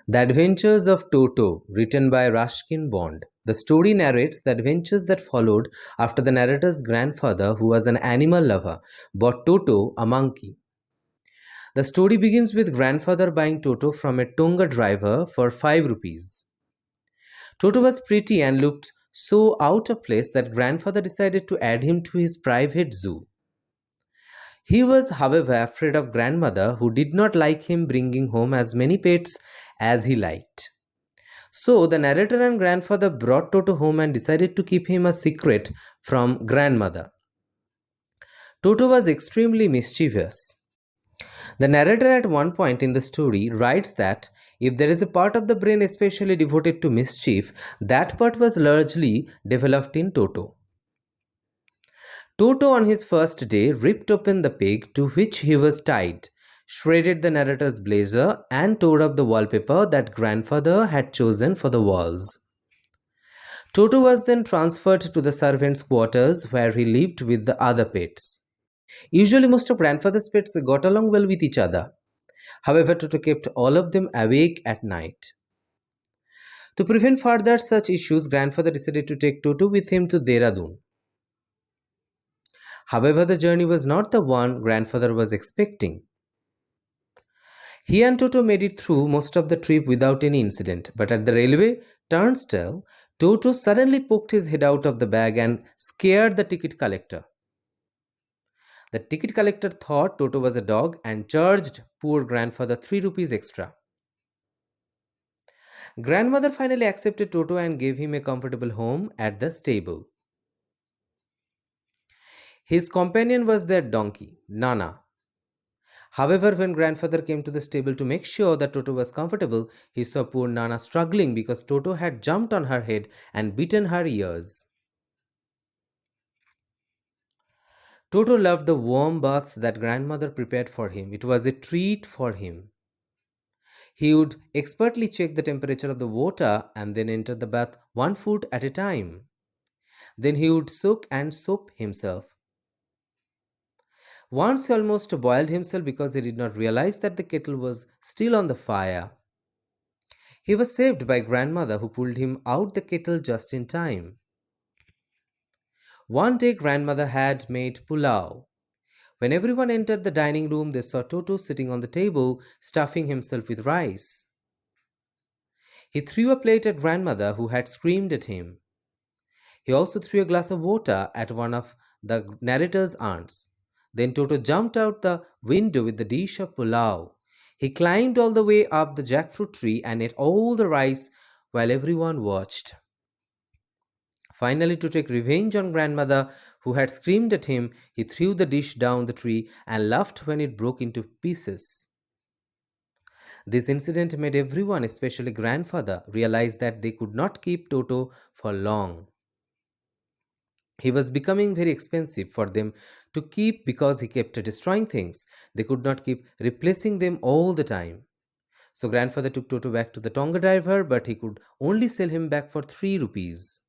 The Adventures of Toto, written by Ruskin Bond. The story narrates the adventures that followed after the narrator's grandfather, who was an animal lover, bought Toto, a monkey. The story begins with grandfather buying Toto from a Tonga driver for 5 rupees. Toto was pretty and looked so out of place that grandfather decided to add him to his private zoo. He was, however, afraid of grandmother, who did not like him bringing home as many pets as he liked. So the narrator and grandfather brought Toto home and decided to keep him a secret from grandmother. Toto was extremely mischievous. The narrator at one point in the story writes that if there is a part of the brain especially devoted to mischief, that part was largely developed in Toto. Toto on his first day ripped open the pig to which he was tied, shredded the narrator's blazer, and tore up the wallpaper that grandfather had chosen for the walls. Toto was then transferred to the servants' quarters where he lived with the other pets. Usually, most of grandfather's pets got along well with each other. However, Toto kept all of them awake at night. To prevent further such issues, grandfather decided to take Toto with him to Dehradun. However, the journey was not the one grandfather was expecting. He and Toto made it through most of the trip without any incident, but at the railway turnstile, Toto suddenly poked his head out of the bag and scared the ticket collector. The ticket collector thought Toto was a dog and charged poor grandfather 3 rupees extra. Grandmother finally accepted Toto and gave him a comfortable home at the stable. His companion was their donkey, Nana. However, when grandfather came to the stable to make sure that Toto was comfortable, he saw poor Nana struggling because Toto had jumped on her head and bitten her ears. Toto loved the warm baths that grandmother prepared for him. It was a treat for him. He would expertly check the temperature of the water and then enter the bath 1 foot at a time. Then he would soak and soap himself. Once he almost boiled himself because he did not realize that the kettle was still on the fire. He was saved by grandmother, who pulled him out the kettle just in time. One day grandmother had made pulao. When everyone entered the dining room, they saw Toto sitting on the table, stuffing himself with rice. He threw a plate at grandmother, who had screamed at him. He also threw a glass of water at one of the narrator's aunts. Then Toto jumped out the window with the dish of pulao. He climbed all the way up the jackfruit tree and ate all the rice while everyone watched. Finally, to take revenge on grandmother, who had screamed at him, he threw the dish down the tree and laughed when it broke into pieces. This incident made everyone, especially grandfather, realize that they could not keep Toto for long. He was becoming very expensive for them to keep because he kept destroying things. They could not keep replacing them all the time. So grandfather took Toto back to the Tonga driver, but he could only sell him back for 3 rupees.